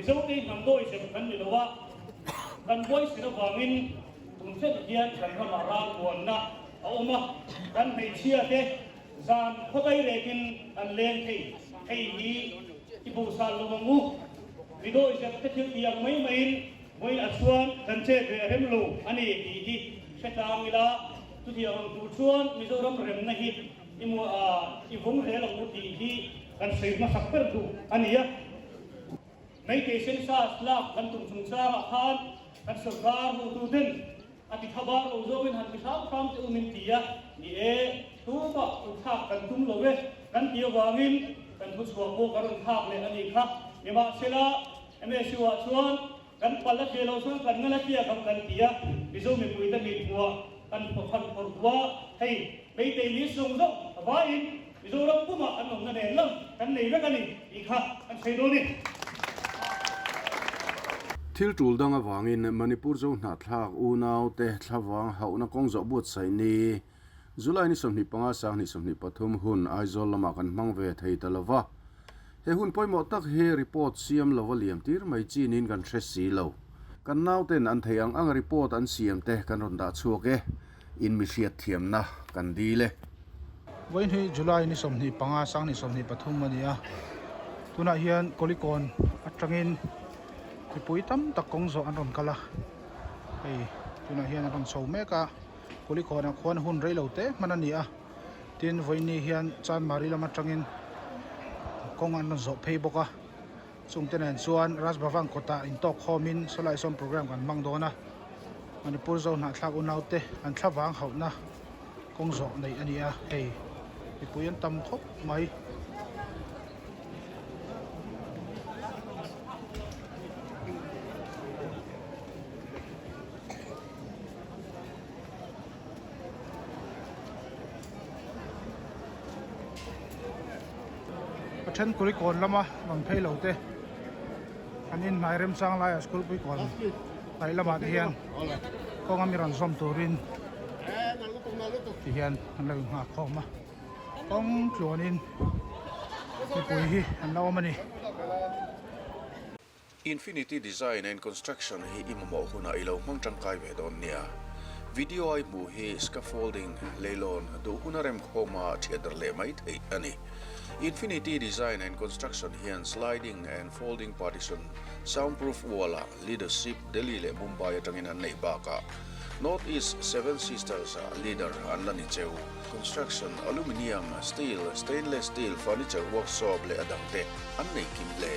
mizo te nam doi se kan ni lowa kan boy se avangin tum se hian kan hama ra khuan na auma kan nei chia te zan khotai rekin an len thei hi ibu sal lomangu vidoi se te thil tiang mai mai moi asuan kan che ve hemlo ani hi setang ila tu thiang tu chuan mizoram rem na hi imu ivung he lang mu hi kan sei ma sakper du ania nei te sen sa slap kan tum chung sa khan kan sarkar mu tu den ati khabar lo zo in han ki thang pham te umin tia ni e tu ba tu thak kan tum lo we kan tia wangin kan thu chhuak bo kan thak le ani kha ema sela eme siwa chuan kan pala khelo chuan kan ngala tia kan tia bizo mi pui ta mi bua kan phan por bua hei bei te li sung zo va in bizo ram kuma an nom na ne lam kan nei ve kan ni I kha kan sei do ni Thil tul dang avangin Manipur Zofate Thlavanghauhna Kawngzawh but sai ni July ni somni panga sang ni somni pathum hun Aizawl lamah kan hmang ve thei talawa he hun poimo tak he report siam lawaliam tir mai chi nin kan thesi lo kan nauten an thei anga report an siamte kan ron da chhuak e in mi hrethiam na kan dile Wain hi July ni somni panga sang ni somni pathum mania tuna hian kolikon atangin pui tam tak Kawngzawh an ron kala ei tuna hian ron chho meka kolikon a khuan hun rei lote manania tin voini hian chan mari lama tangin kong an zo phei boka chungten chuan rasbawang kota in tok khomin solai som program kan mangdona Manipur Zofate Thlavanghauhna an Thlavanghauhna Kawngzawh nei ania hei puyan tam thop mai chen kolikon lama ron phei lote anin mai rem sang lai school pui kon lai lama hian kong ami ron som turin hian an lo nga khoma kong tluanin ni pui hi an lawmani Infinity Design and Construction hi imamo huna ilo hmang tangkai ve don nia video ai mu hi scaffolding leilon do hunarem khoma thedar le mai thei ani Infinity Design and Construction hian sliding and folding partition soundproof wall leadership Delhi le Mumbai atangin an nei baka Northeast Seven Sisters leader an lani cheu construction aluminium steel stainless steel furniture workshop le adangte an nei kim le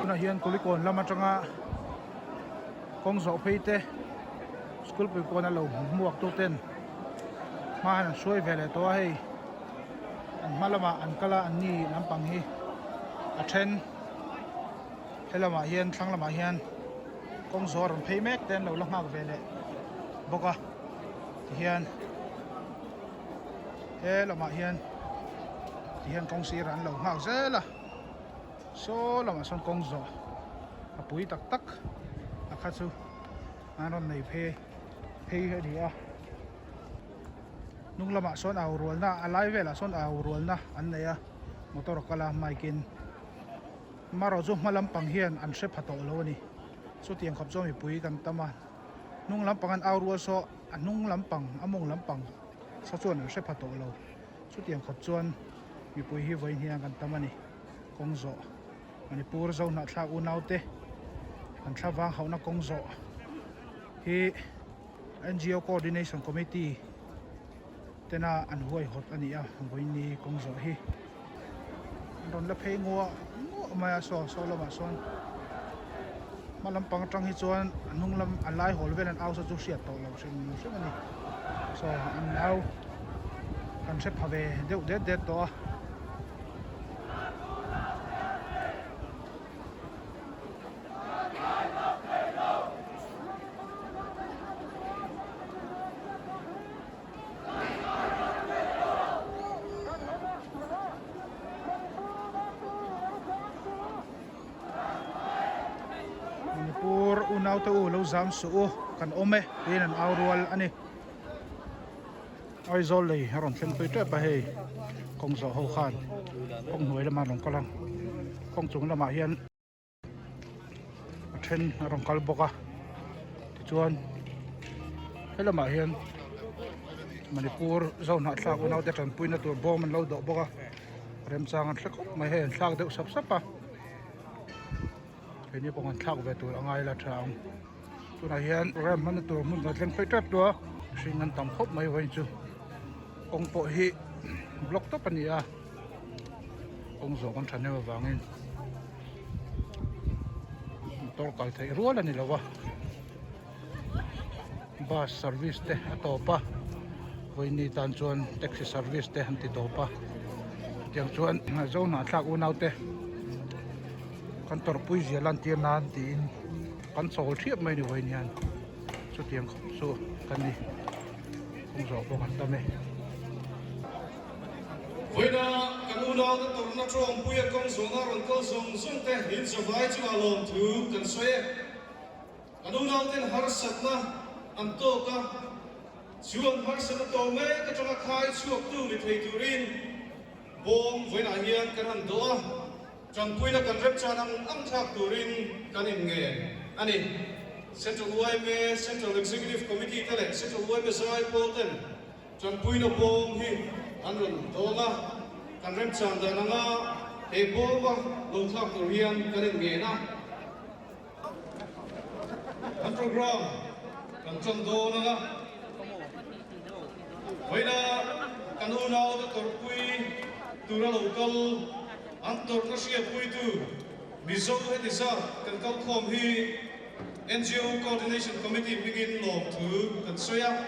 tuna hian kolikon lama tanga Kawngzawh pheite school pui kon a lo muak tu ten man suai vele to hei an malama an kala an ni lampang hi a then helama hian thanglama hian Kawngzawh ron phei mek ten lo la ngak vele boka hian helama hian Kawngsir an lo ngak zela so lama son Kawngzawh a pui tak tak a kha chu anon nei phei dia nung lama son au rual na alai vela son au rual na an neia motor kala maikin maro zu malampang hian an se phato lo ni chu tiang khop zo mi pui kan tama nung lampang an au rual so anung lampang among lampang sa chuan an se phato lo chu tiang khop chuan mi pui hi voi hian kan tamani Kawngzawh Manipur Zofate Thlavanghauhna an Thlavanghauhna Kawngzawh hi NGO Coordination Committee tena an huai hot ania voini Kawngzawh hi ron la phei ngo maya so lama son malampang atang hi chuan anunglam alai holvel an ausa chu hriat to lo hring ani so an au kan se phave deuh det to a Manipur unaw te u lo zam su kan ome in an aurual ani Aizawl lei rawn thleng pui te pa hei Kawngzawh ho khan kong hnuai lama rong kalang kong chung lama hian a then rong kal boka ti chuan helama hian Manipur zone thlak unaw te kan puina tur bom an lo do boka rem chang an thlek mai he thlak deuh sap sapa ini pongan thak ve tur angai la thang tuna hian ram man tur mun na thleng phei tap to hringan tam khop mai wain chu ong po hi block to pania ong zo kan thane awangin motor kal thei rual ani lawa bus service te atopa voini tan chuan taxi service te han ti topa tiang chuan zona thak unaw te kan tor pui zia lan tir nan tin kan chol thiep mai ni voin hian chu tiang khop chu kan ni Kawngzawh po kan tame voina kan unaw ta tor na trong pui Kawngzawh na ron ko zong zong te hin zawai chu alom thu kan soe kan unaw ten har sat na an to ka chuan har sat to me ka changa khai chuak tu mi thei turin bom voina hian kan han do John Puina kan rep chanang ang thak turin kanin nge ani Central UIME Central Executive Committee tele Central UIME sai polten John Puina bom hi anron donga kan rep chan dananga e boma lo thak turian kanin nge na an program kan chon donanga Puina kan unaw ta torpui tura local Antor na siya puitu mizo hetisa kan kal khom hi NGO Coordination Committee begin lom thu kan soya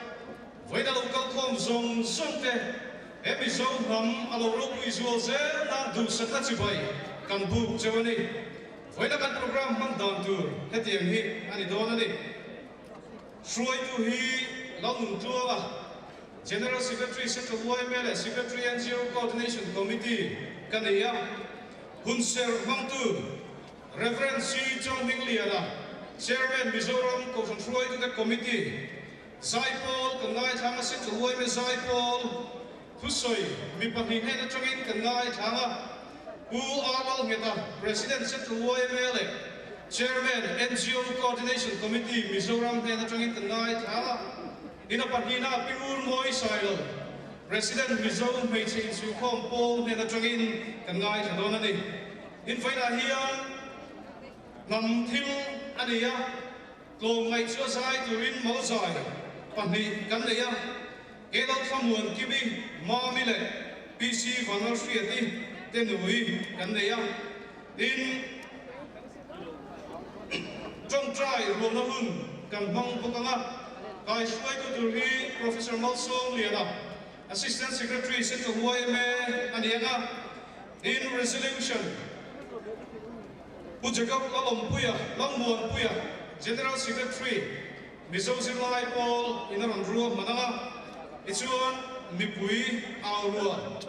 voida local khom zong te Hemi hram alo ro pui zo ze na du sakha chi bai kan buk chewani voida kan program man down tur hrethiam hi ani don ani shroi tu hi lamun tuwa General Secretary Central UIML Secretary NGO Coordination Committee kanaya Hunser Mangtu, Reverend C. Chong Ming Liana, Chairman Mizoram Kawngzawh Shroi to the committee, Zaipol, Kangai Thanga Central UIME Zaipol, Tusoi, Mipahin Hena Chongin Kangai Thanga, Hu Awal Ngeta, President Central UIME, Chairman NGO Coordination Committee, Mizoram Hena Chongin Kangai Thanga, Inapahina Pingur Moi Sail, President Mizoram Meichin Sukhom Paul Hena Chongin Kangai Thadonani. In fact, hian nam Thil ania lo ngai chu sai turin mo sai pani kan leya elo thamuan kibi ma mile PC vanor fiati tenui kan leya in trong trai ro na hun kan hmang bokanga kai swai tu turi Professor Malsong liana Assistant Secretary Central UIME anianga in resolution Pujagap lawmawm puya General Secretary Mizo Zilai Paul inaron ruwa mananga ichuan mipui aurua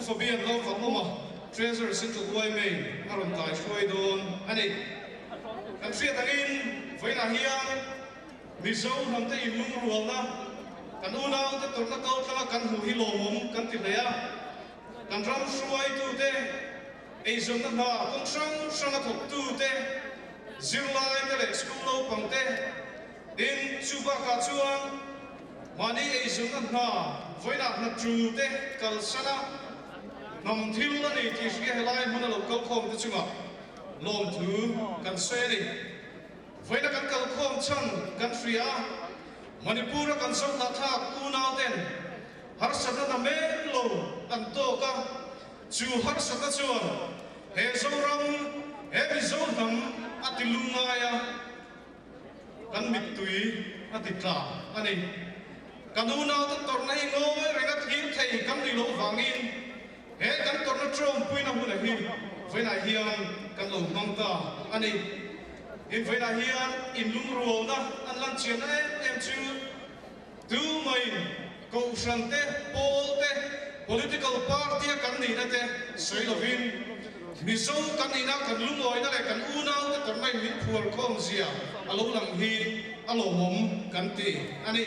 ufabian law famoma Treasurer Central UIME aron tai shoi don ani kan sia tangin voina hian Mizo namte ilung rualna kan unaw te torna kau tala kan hu hi lawmawm kan tilaya kan ram shoi tu te Aizawl na kong sang athok tu te zirlai te le school lo pang te in chuba ka chuan mani Aizawl na voina na tru te kal sana nam Thil na ni ti hria helai huna lo kal khom te chunga lom thu kan se ni voina kan kal khom chan kan hria Manipur kan som na thak tu naw ten har sana na men lo an to ka chu har sana chuan he zoram he hram atilungaya kan mit tui atitla ani kanuna ta torna hi ngoi renga thil thei kan ni lo wangin he kan torna trom puina huna hi voina hian kan lo mangta ani in voina hian in lungro na an lan chian em chu tu mai ko shante polte political party kan ni na te soilovin miso kan ni na kan lungoi na le kan unau te tornai min phuar khom zia alo lang hi lawmawm kan ti ani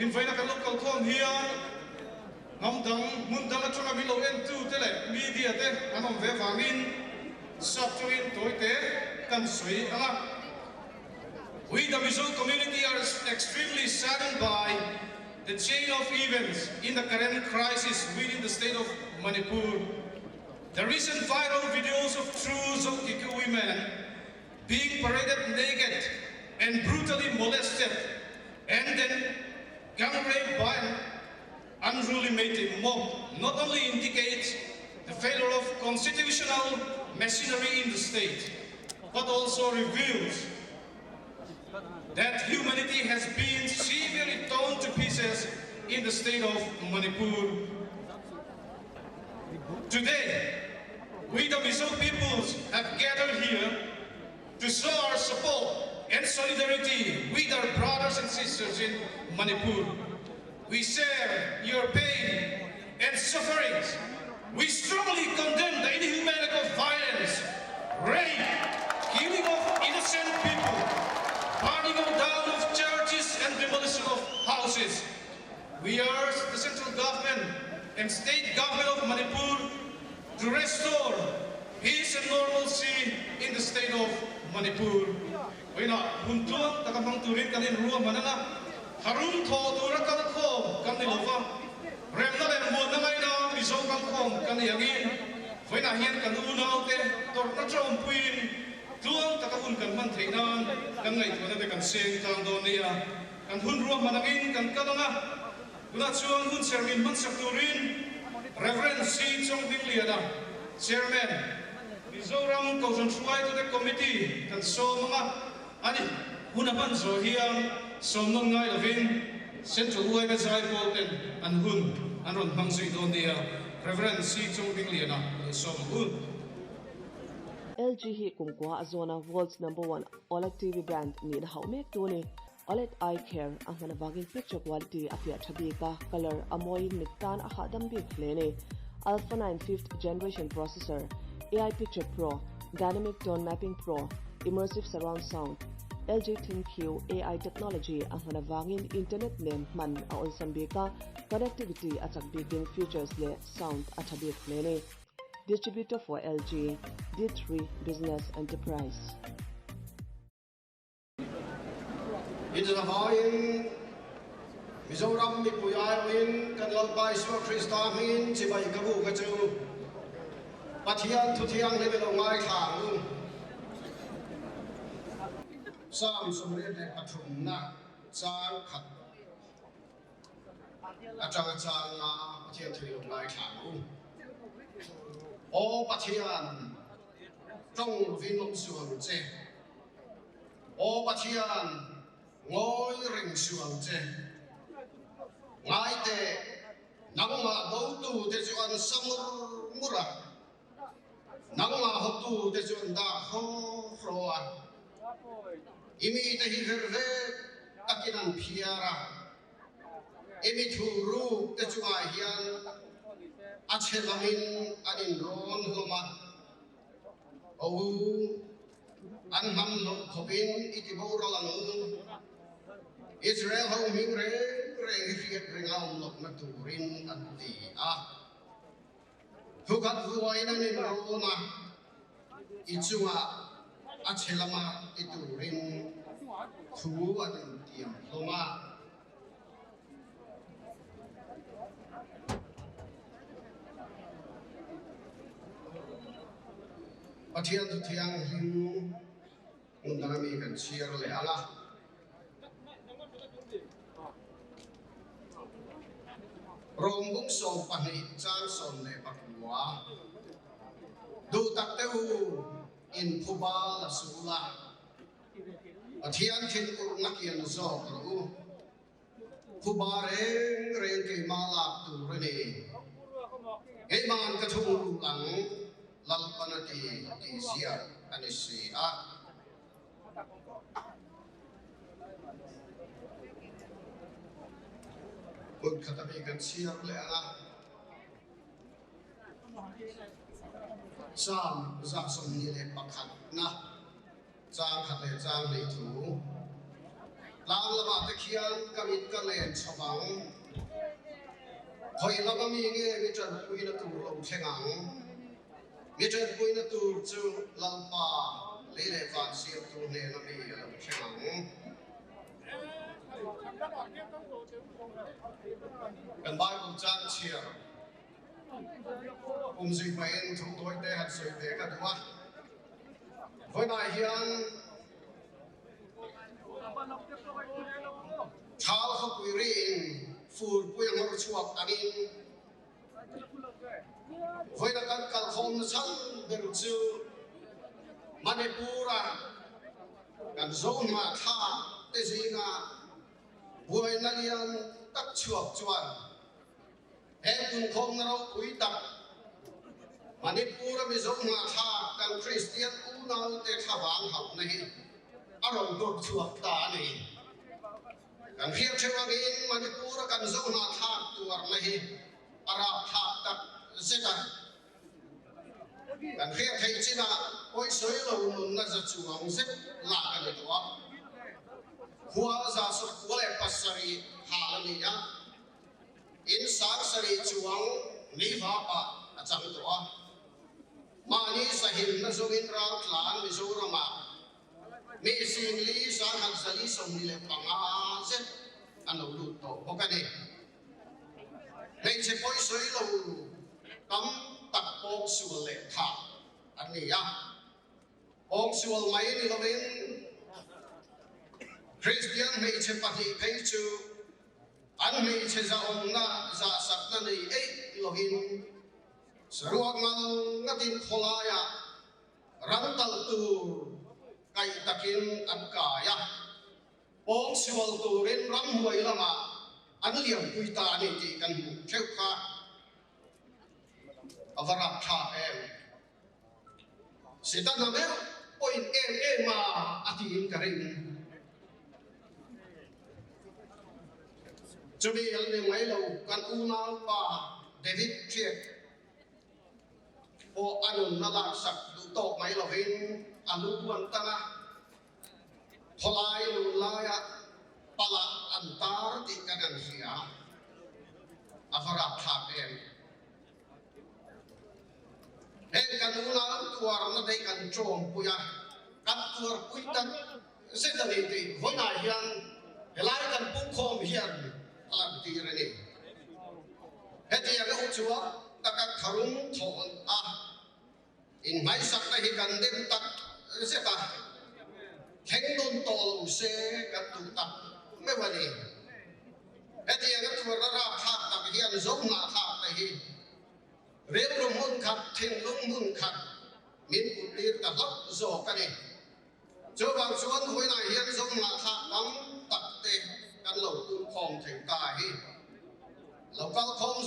in faina kan local khom hian ngamdang mundang atanga mi lo en tu te le media te anom ve wangin saptuin toite kan sui anga we the Mizo community are extremely saddened by the chain of events in the current crisis within the state of Manipur. The recent viral videos of true Zofate women being paraded naked and brutally molested and then gang raped by an unruly native mob not only indicates the failure of constitutional machinery in the state, but also reveals that humanity has been severely torn to pieces in the state of Manipur. Today, we the Mizo peoples have gathered here to show our support and solidarity with our brothers and sisters in Manipur. We share your pain and sufferings. We strongly condemn the inhumanity of violence, rape, killing of innocent people, burning down of churches and demolition of houses. We urge the central government and state government of Manipur to restore peace and normalcy in the state of Manipur. Vậy nọ, hùn tuông, ta cầm băng turin kan in ruộng mà nè, harum thọ tu ra kan khom kan ni lova, rem na lem muôn na ngay na, miso kan khom kan ni angin. Vậy nà hian kan u nau te, tor na trom puin, tuông ta kan hun kan man thei nan, kan ngai tu na te kan seng tang don nia, kan hun ruộng mà angin kan kadanga, tuna chuan hun sermin man sak turin. Reverend C. Chong Ding Liana, Chairman, Mizoram Kawngzawh to the committee, and so mga ani hunapan so hian so non ngai lovin Central Uai Bezai Bolton and hun anon hmang don dia Reverend C. Chong Ding Liana, so hun. LG hi kumkwa azona world's #1 OLED TV brand ni hau mek tuni OLED eye care ang avangin picture quality apia thabika color amoi niktan a hadam bi flene Alpha 9 5th generation processor AI picture pro dynamic tone mapping pro immersive surround sound LG ThinQ AI technology ang avangin internet name man a olsambika connectivity achak bigin features le sound athabik flene distributor for LG D3 Business Enterprise. It's a volume. Mizoram mi puyai win kan lalpai swa Krista min chibai kabu kachu. Pathian thu thiang le belo ngai thang lu. Sam somre de pathum na chang khat. Achang chang na pathian thu ngai thang lu. O pathian trong vin long suang che. O pathian ngôi rình xuồng che ngài te nắng mà đấu tu te chuan samur mura nắng mà học tu te chuan da ho froa imi te hi verve takinan phiara imi thuru te chuan hian achelamin anin rawn homa au an ham lo khopin itibora lang Israel home hing re fiat ringaum lok na turin at theih hukat vuai na ni rona ichunga achelama iturin thu atin tiam loma pathian thu thiang hing undami kan chiar le ala rong bung so pani chan son le pakwa du tak teu in phuba la sula thian thin nakian zo ru khu ba reng ke malak tu rani ei man ka thung lang lalpanati ti sia anisi a kun khatabi kan siar le anga sam za som ni le pakhat na chang khat le chang nei thu lang lama te khian kamit ka len chawang khoi lama mi nge mi chan pui na tu lo thengang mi chan pui na tu chu lalpa le le van siam tu ne na mi lo thengang kan bai kum chan chia zui bai thung toi te hat soi te ka duwa voi na hian thal kho pui rin fur pui ngor chhuak angin voi na kan kal khom na chang ber chu Manipur kan zone ma tha te zinga voi na lian tak chuak chuan em kun khom na ro pui tak Manipur mi zone ma tha kan Christian u nau te Thlavanghauhna hi aron dor chuak ta ni kan hiam chewangin Manipur kan zone ma tha tuar na hi ara tha tak zeta kan hiam thei china oi soi lo nun na za chuang zet la kan ni to khua za so khole pasari ha ni ya in sang sari chuang ni va pa achang to mani sahim na zongin ra tlan mi zo rama mi sing li sang han sali som ni le panga zet anu lu to okane nei che poi soi lo kam tak pok sul le tha ani ya pok sul mai ni lovin Christian nei che pati phei chu an nei che za om na za sak na nei ei lovin seruak ngal ngatin kholaya rantal tu kai takin an kaya pok sul tu rin ram huai lama an liam pui ta ni ti kan mu cheu kha avarak tha em sita na me point em ma ati in karing chubi al ne mai lo kan u na pa David thiet o anun na lak sak du to mai lo hin alu wan ta na tholai lu la ya pala antar ti kan an sia avarak tha em kan una tuar na dei kan chom puya kan tuar pui tan se da ni ti voi na hian helai kan pung khom hian alam ti re ni heti ya ga chua ta ka tharung thon a in mai sak na hi kan dem tak se ta theng don to lu se ka tu tak me wa ni heti ya ga tuar ra tha ta hian zong na tha ta hi rem rum mun khat thing lung mun khat min putir ta lak zo ka ni cho bang chuan hoi na hian zong ma tha kam tak te kan lo tu khom theng ta hi lo kal khom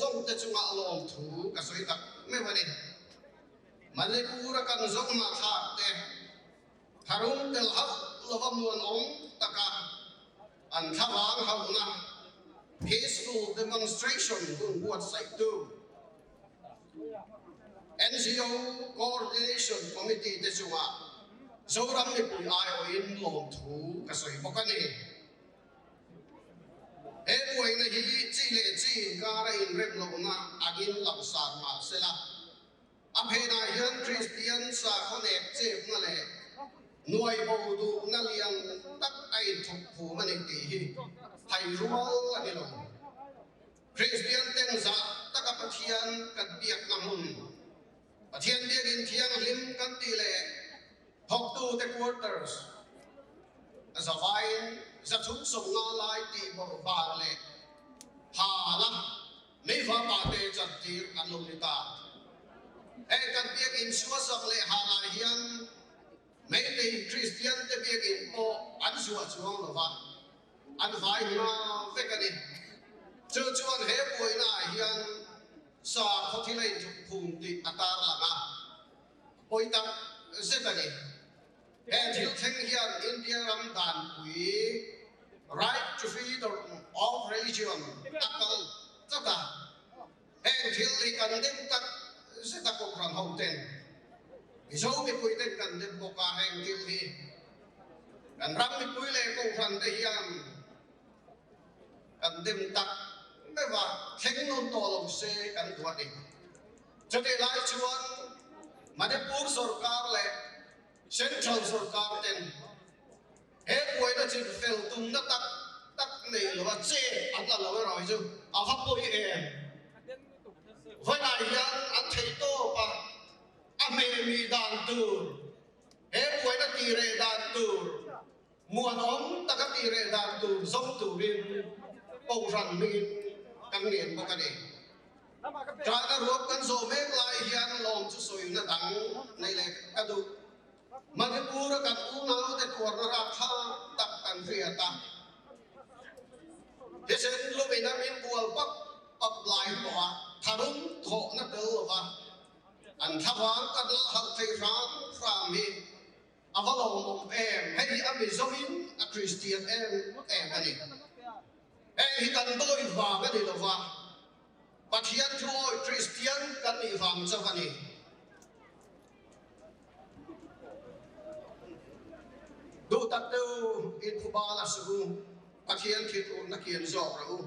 zong te chunga lom thu ka soi tak me wani Manipur kan zong ma tha te tharung tel hak lawmawm ong taka an Thlavanghauhna peaceful demonstration kun buat sai tu NGO Coordination Committee te chunga zoram ni pui ai o in lom thu ka soi bokani e pui na hi chi le chi ka ra in rem lo na agin lam sar ma sela a phe na hian Christian sa khonek che na le nuai bo du na liang tak ai thuk phu mani ti hi thai rual ani lo Christian ten za taka pathian kan biak na mun pathian biak in thiang lim kan ti le thok tu the quarters as a vine za thuk som na lai ti bo ba le ha la nei va ba te chat tir an lo ni ta e kan biak in suwa sak le ha la hian mai nei Christian te biak in po chua chuang lo wa an vai na ve ka ni chu chuan he poi na hian sa khothilei phum ti atar langa poi tak zetani and you think here India ram dan pui right to freedom of religion akal taka and Thil li condemn tak zeta ko ram hoten iso mi pui ten condemn boka hang Thil hi and ram mi pui le ko ram te hian condemn tak me wa theng non to lo se kan thua ni chote lai chuan Manipur sarkar le Central sarkar ten he poi na chin fel tum na tak nei lo wa che an la lo roi chu a ha poi em vai na hian an thei to pa a me mi dan tur he poi na ti re dan tur muan om ta ka ti re dan tur som tu rin pau ran mi kan nien bo ka ni tra ka ruop kan zo mek lai hian lom chu soi na dang nei le ka du Manipur kan unau te tuar na ra tha tak kan ria ta hesen lumina min bual pak apply bo tharun tho na del wa an thawang ka dal hal thei ram hi avalawmawm em hei ami zomin a Christian em ani hi kan doi wa ka ni lo wa pathian thoi Christian kan ni wang chawani do tak tu in kubala su pathian thit un na kian zo ru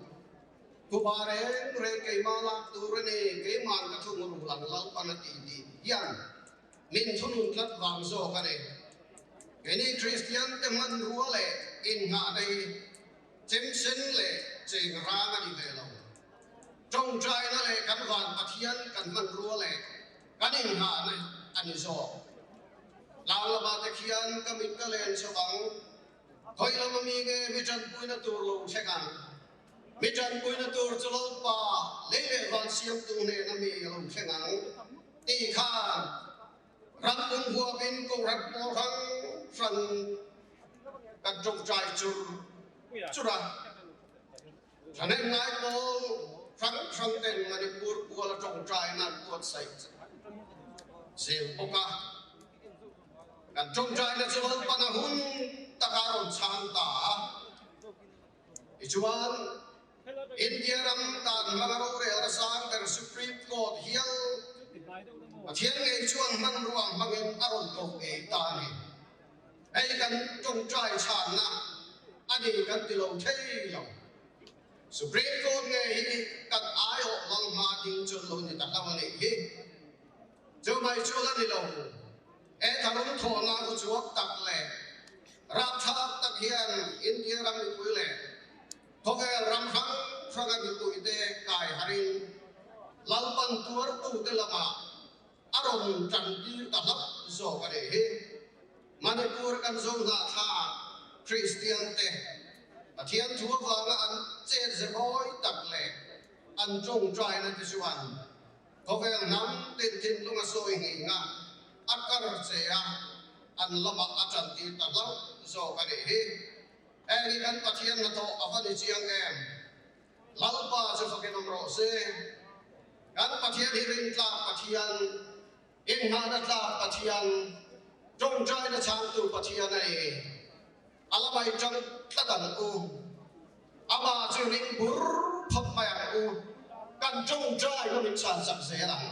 kubare re ke mala tu re ne ke man ka thu ru lang lau panati di hian min thunun lat wang zo ka ne any Christian te man ru le in nga dai chem sen le cheng ra nga ni ve lo trong trai na le kan wan pathian kan man ru le kan in nga na ani zo lamah te hian kamit ka len so bang thoi lo mi nge mi chan pui na tur lo thekang mi chan pui na tur chu lo pa le le wan siam tu ne na mi lo thekang ti kha ram tung hua bin ko rat mo thang san kan trong trai chu ra chanen ngai ko phang ten Manipur ko la trong trai na ko sai sil poka kan trong trai na chuan panahun takaron chang ta ichuan India ram tan mangaro re sang ter Supreme Court hial pathian nge chuan man ruam mangin aron ko e ta ni ai kan trong trai chan na ani kan tilo thei lo Supreme Court nge hi kan ai ho lang ma ding chun lo ni ta la ni hi jo mai chuan ni lo tharun tho na ku chuak tak le ra tha tak hian India ram ni pui le thoge ram hang fraga ni pui te kai harin lalpan tuar tu te lama aron chan ti ta lap zo ka de he Manipur kan zo na tha Christian te pathian thua wa ga an che ze boy tak le an jong trai na ti chuan thoge nam tin tin lunga so hi nga akar cheya an lama achan ti ta lo zo ka de he ani kan pathian na to avani chiang em lalpa so fa ke nomro se kan pathian hi rin tla pathian in na da tla pathian jong trai na chang tu pathian ai alamai chang tladan u ama chu ring bur phap mai u kan jong trai na min chan sak se lang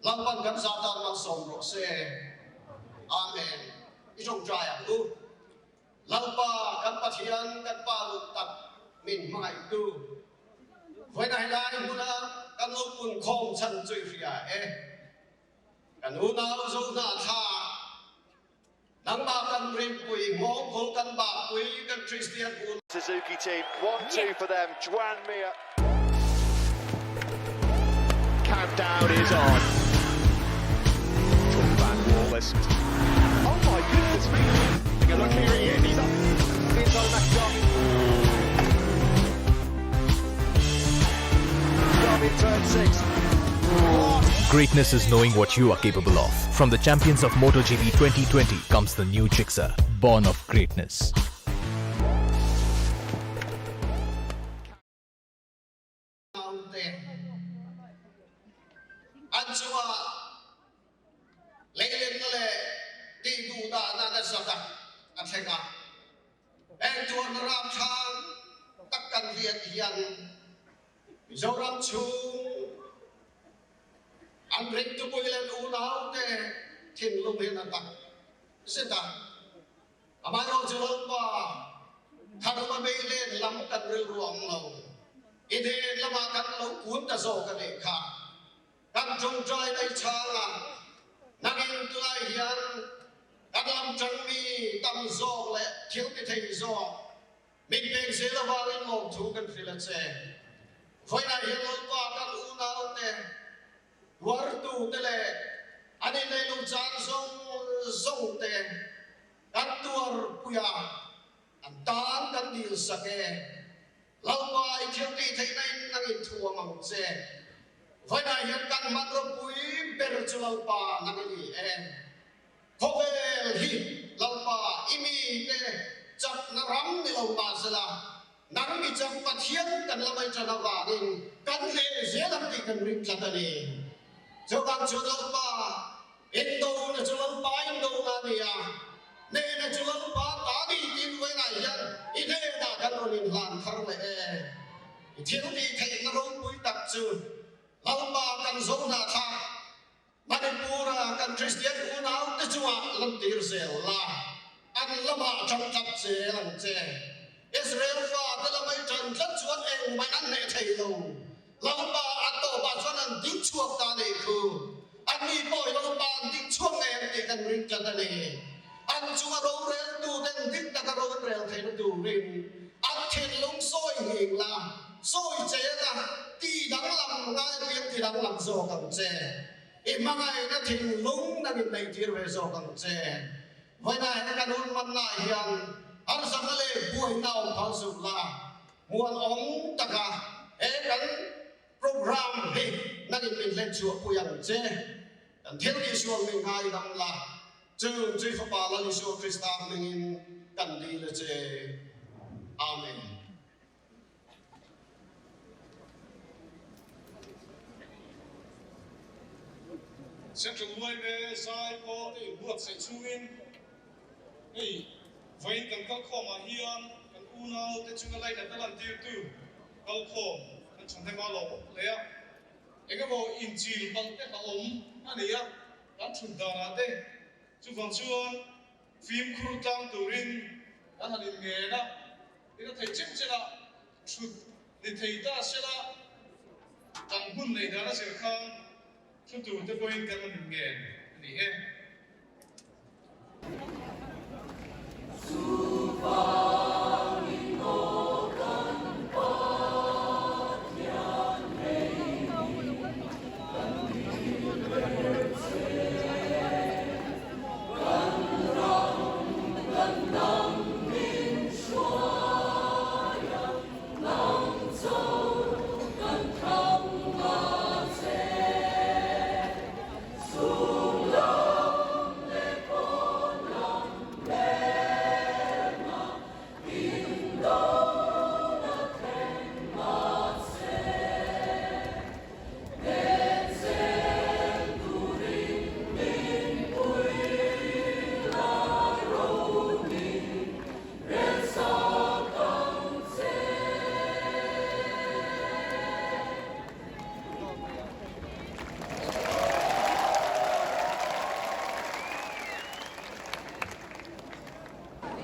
lampan kan satan mang som ro se amen isong trai u lalpa kan pathian kan pa lu tak min mai tu voi nai lai huna kan lu pun khom chan chui ria kan u na zo na tha nang ba kan rin pui ngong khol kan ba pui kan Christian un Suzuki team 1-2 for them. Chuan Mia. Countdown is on. Wallace. Oh my goodness me! Take a look here he is. He's up. He's on that shot. Job in turn 6. Greatness is knowing what you are capable of. From the champions of MotoGP 2020 comes the new Gixxer, born of greatness. na saka athenga ek tuan ram thang takkan liat hian zoram chung an rek tu poilen unau te thin lung hin atak seta amaro jolong pa tharma beilen lam kan ru ruang lo ide lama kan lo kun ta zo ka le kha kan jong jai dai chala nangin tulai hian kan lam chang mi tam zo le thil ti thei zo min peng se la wang mom thu kan fil che foi na hian lo pa kan u na te war tu te le ani nei lu chan zong zong te kan tuar puya an tan kan dil sake lau pai thil ti thei nei nangin thua mang che foi na hian kan mat ro pui ber chu lau pa nangin e Hovel hi lampa imi te chak na ram ni lampa sala nang mi chak pathian kan lamai chana wangin kan le zelam ti kan ring chatani jogang chu lampa indo na chu lampa indo na nia ne na chu lampa ta di tin we na yan ine na kan rin lan thar le e thil ti thei na ro pui tak chu lampa kan zo na tha Manipur kan Christian unau te chua lam tir sel la an lamah cham chap se lang che Israel fa te lamai chan thlat chuan eng mai an ne thei lo lampa ato ba chuan an dik chuak ta nei khu an ni poi lampa dik chuak em ti kan ring chan ta nei an chua ro rel tu ten dik ta ka ro rel thei na tu ring an thin lung soi hing la soi che la ti dang lam ngai pian ti dang lam zo kam che hmang na thing lung na min nei tir ve zo kan che voi na kan un man na hian ar sam le buai nau phal su la muan ong taka e kan program he na min min len chu pu yang che kan thil ki suang min ngai dam la chu chi fa pa la ni so krista min kan di le che amen. Central Highway side po te buat sa chuin ei vain kan kal khom a hian kan unau te chunga lai na talan tir tu kal khom kan chhang ma lo le a ega bo in chil bal te ka om ani a kan chun da na te chu van chuan phim khur tang turin kan hanin nge na ega thei chem chela chut ni thei ta sela kan hun nei da na ser khang Chu tu te point kan man ngen ni he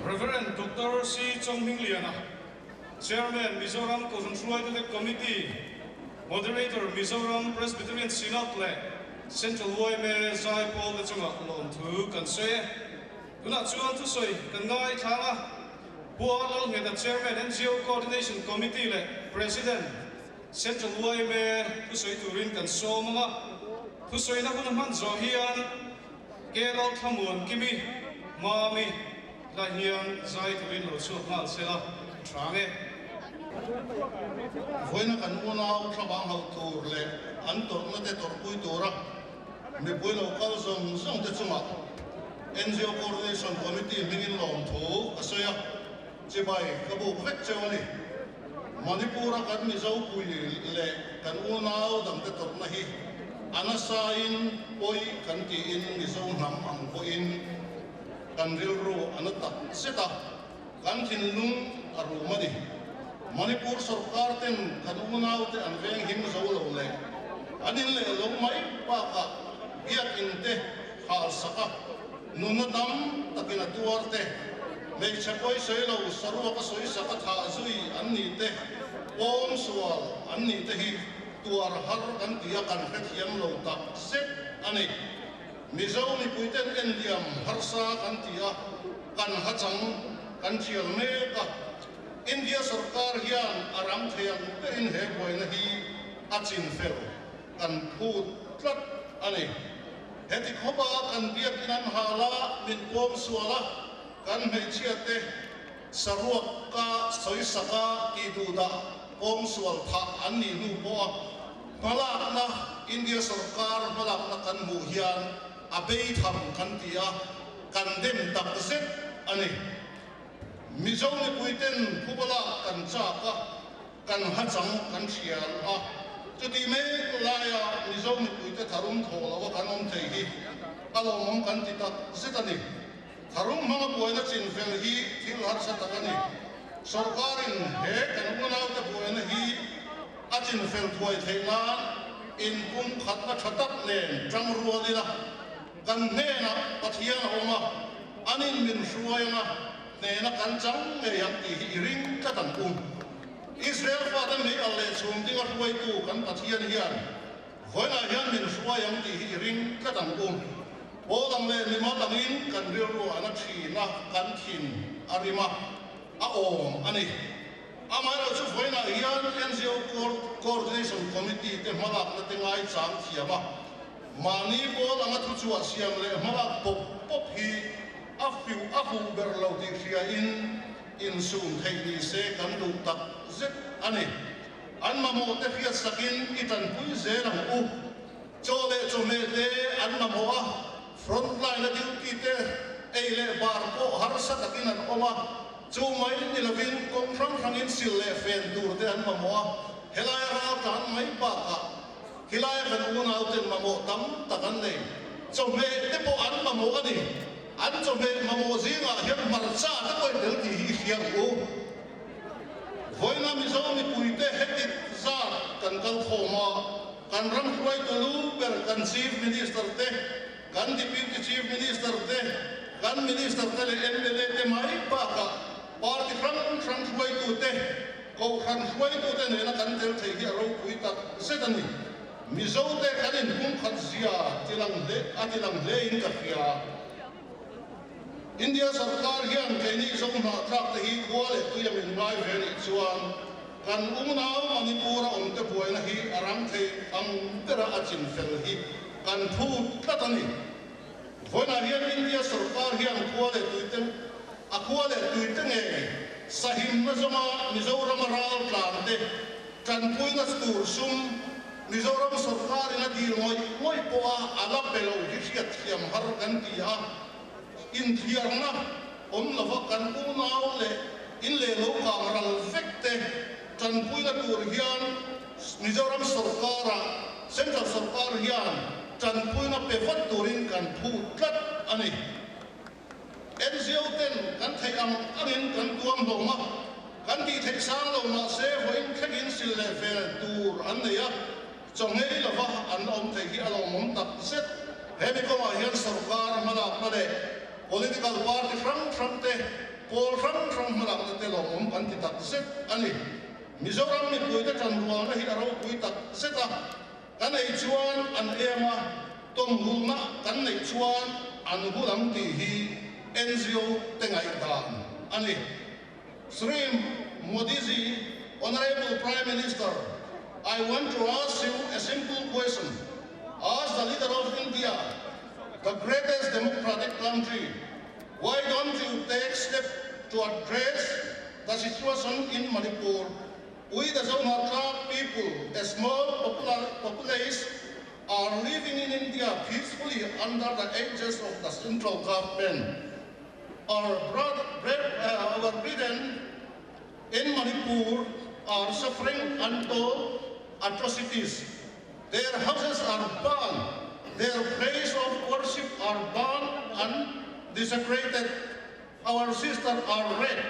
Reverend Dr. C. Chonghing Liana, Chairman Mizoram Kawngzawh Committee, Moderator Mizoram Presbyterian Synod Central Highway Zai Paul the Chunga Lon Tu Kan Se, Tuna Chuan Tu Soi Kan Ngai Thanga, Bual the Chairman NGO Coordination Committee President, Central Highway Tu Soi Turin Kan So Mama, Tu Soi Na Kun Man Zo Hian, Gerald Thamun Kimi, Mami. La hian zai tuin lo chu mal sela trange voina kan unau thlawang ho tur le an tor na te tor pui tura mi pui lo kal zong zong te chunga NGO Coordination Committee mingin lom thu asoya chibai kabu vek chewani Manipur kan mi zo pui le kan unau dang te tor na hi anasain poi kan ki in mi zo nam ang po in kan kan rilru anata seta kan thinlung arumani Manipur sarkar ten kan unaw te anveng himzawl le anin le lawmai pa ka biak inte khal saka nunadam takina tuarte me chakoi soilo sarwa ka soi saka tha zui anni te om sual anni te hi tuar har kan tia kan hrethiam lo ta set ani mizo mi puiten endiam harsa kan tia kan hachang kan chial me ka India sarkar hian aram theiam perin he boina hi achin fel kan phut tlat ani heti khoba kan biak inan hala min pom suala kan mei chiate saruak ka soisaka iduda pom sual tha anni nu po malak na India sarkar malak na kan mu hian abei tham kan tia condemn tak zet ani mizo ni puiten phubala kan chaka kan hachang kan chial a chuti me laya mizo ni puite tharum thola wa kanom thei hi lawmawm kan ti tak zetani tharum manga boina chin fel hi thil har sa takani sarkarin he kan unaw ta boina hi achin fel thoi theina in kum khatna thatak len tang rualila kan nena pathian oma anin min suayanga nena kan chang me yak ti ring ka tan Israel father me alle chum ding a ruai tu kan pathian hian voina hian min suayang ti ring ka tan Odang le lima tangin kan rilru ana thina kan thin arima a om ani amara chu voina hian NGO coordination committee te malak na tengai chang thiama mani bol anga thu chu asiam le malak pop hi afu berlo ti khia in sum thei ni se kan du tak zet ani an mamo te khia sakin itan pui ze lang chole chome te an mamo a frontline na duty te eile bar po har sa takin an oma chu mai ni lovin kong rang in sil le fen tur te an mamo helai ra tan mai pa ka hilai kan un out en mamo tam takan nei chome te po an mamo ani an chome mamo zinga hiam mar cha ta koi del ti hi hiam voina mi zo mi puite hetit za kan kal khoma kan ram khwai tolu per kan chief minister te kan deputy chief minister te kan minister te le MLA te mai pa ka party from khwai tu te ko khan khwai tu te ne na kan tel thei hi ro pui tak setani mi zo te kan in kum khat zia tilang le in ka khia India sarkar hian kaini zong na thak te hi khwale tu yam in ngai veri chuan kan umnaw manipura omte buaina hi arang thei ang tera achin fel hi kan thu tlatani voina hian India sarkar hian khwale tuiten e sahim na zama mizoram ral tlante kan puina stur sum mizoram sarkar ina dil moi po ala pelo hi hiat hiam har kan tia in thiarna lava kan unaw le in le lo kamral vekte kan puina tur hian mizoram sarkara central sarkar hian kan puina pevat turin kan thu tlat ani NGO ten kan thei angin kan tuam lawmah kan ti thei sang lawmah se voin khekin sil le vel tur an neia chonghei lova an om thei hi lawmawm tak set Hemi koma hian sarkar malak na le political party from te pol from malak na te lawmawm kan ti tak set ani Mizoram mi puite kan rual na hi aro pui tak seta kan ei chuan an ema tom hulna kan nei chuan an hulam ti hi NGO tengai dan ani Shri Modi ji, Honorable Prime Minister, I want to ask you a simple question. As the leader of India, the greatest democratic country, why don't you take steps to address the situation in Manipur? We, the Zofate people, a small population, are living in India peacefully under the aegis of the central government. Our brethren in Manipur are suffering untold atrocities. Their houses are burned, their places of worship are burned, and desecrated, our sisters are raped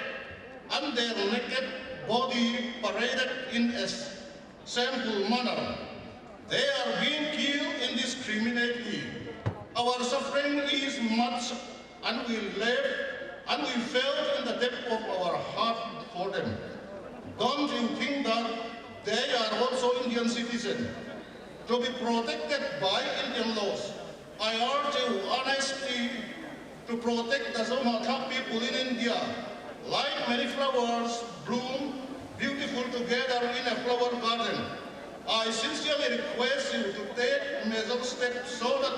and their naked body paraded in a shameful manner. They are being killed indiscriminately. Our suffering is much and we felt in the depth of our heart for them. Don't you think that they are also Indian citizens to be protected by Indian laws? I urge you honestly to protect the Zofate people in India. Like many flowers bloom beautiful together in a flower garden, I sincerely request you to take major steps so that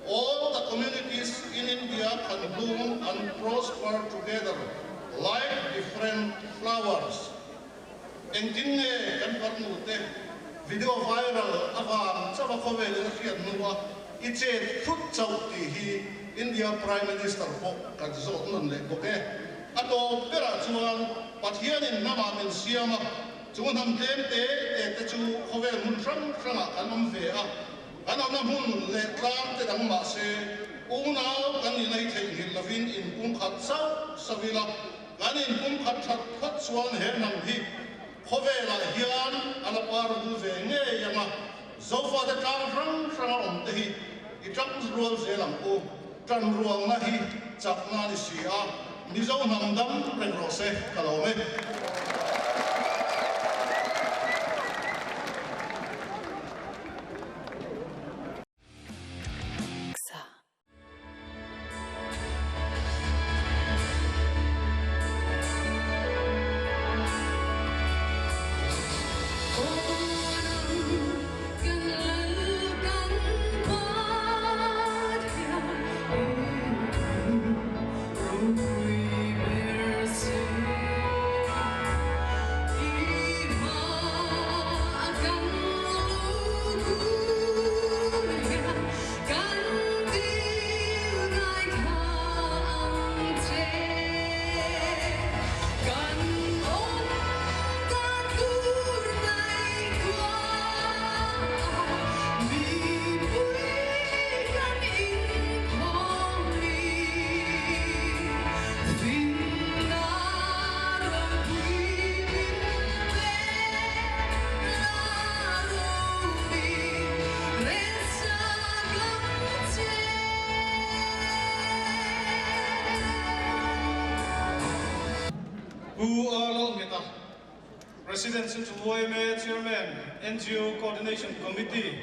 all the communities in India can bloom and prosper together like different flowers. Engine kan parnute video viral avang chaba khowe le khian nuwa iche thut chauti hi India Prime Minister bawk kan zot non le boke ato pera chuan pathian in nama men siamah chuan ham tlem te chu khowe mun ram kan om ve a anam na hun le tlam te dang ma se unau kan ni nei thei hil lavin in kum khat sau savila kan in kum khat khat chuan he nam hi khowe la hian ala par du ve nge yama Zofate Thlavanghauhna om te hi I trak rual zelam o tran rual na hi chak na ni sia ni zo nam dam ren ro se kalome President Central Hemi Chairman NGO Coordination Committee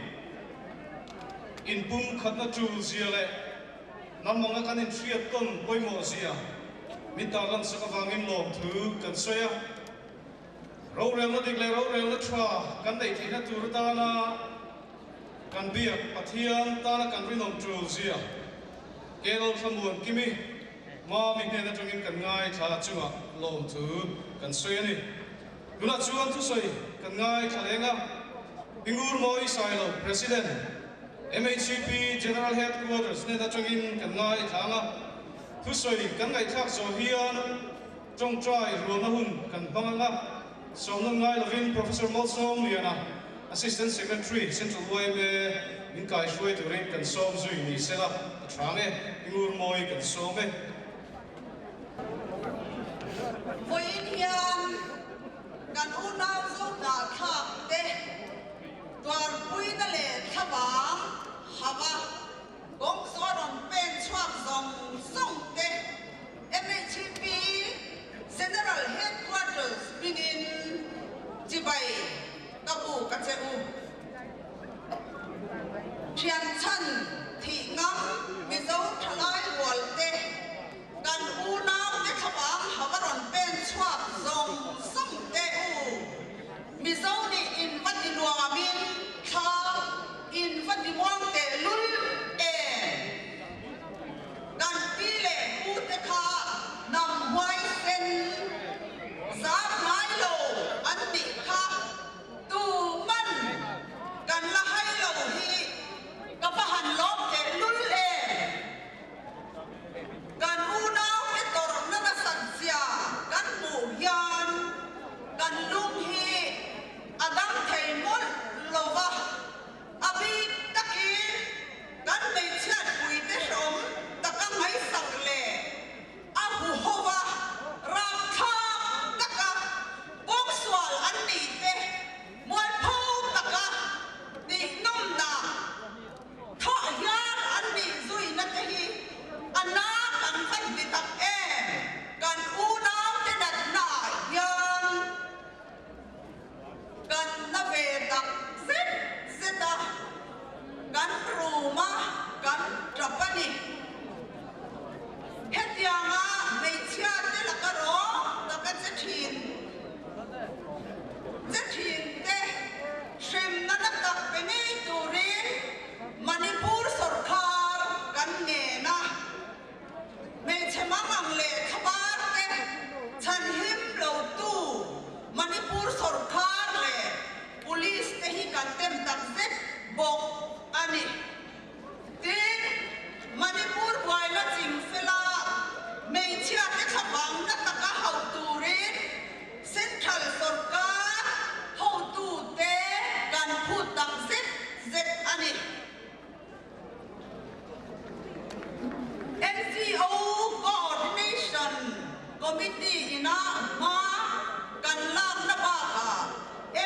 in Pum Khatna Chu Ziale Namanga kan in thliirtuten poimo zia mitalan sakavangin lom thu kan soya rorel na digle rorel na thwa kan dei thina turta na kan biak pathian ta na kan rinom chu zia kelol samun kimi ma mi hne na tungin kan ngai tha chunga lom thu kan soya ni Guna chuan tu soi kan ngai thalenga pingur moi sailo president MHCP general headquarters ne da chungin kan ngai thanga tu soi kan ngai thak so hian trong trai ruang na hun kan banganga so na ngai lovin professor Molsom liana assistant secretary central Hemi min kai shoi tu rin kan som zui ni sela thange pingur moi kan some Voin hian kan unau zo na thak te twar pui na le thlawang hawa gong soron pen chhuak zong song te MHP general headquarters minin chibai kabu kacheu thian chan thi ngam mi zo thalai wal te kan unau te thlawang hawaron pen chhuak zong song te Mizoni in Vatinuamin, Ka in Vatimuang te Lul, chemang le khabar te chan him lo tu Manipur sarkar le police te hi kantem tak zet bawk ani tin Manipur waila ching fela mei chia te khabang na taka hau turin central sarkar hau tu te kan phut tak zet ani NGO Coordination Committee ina ma kan lam na ba ka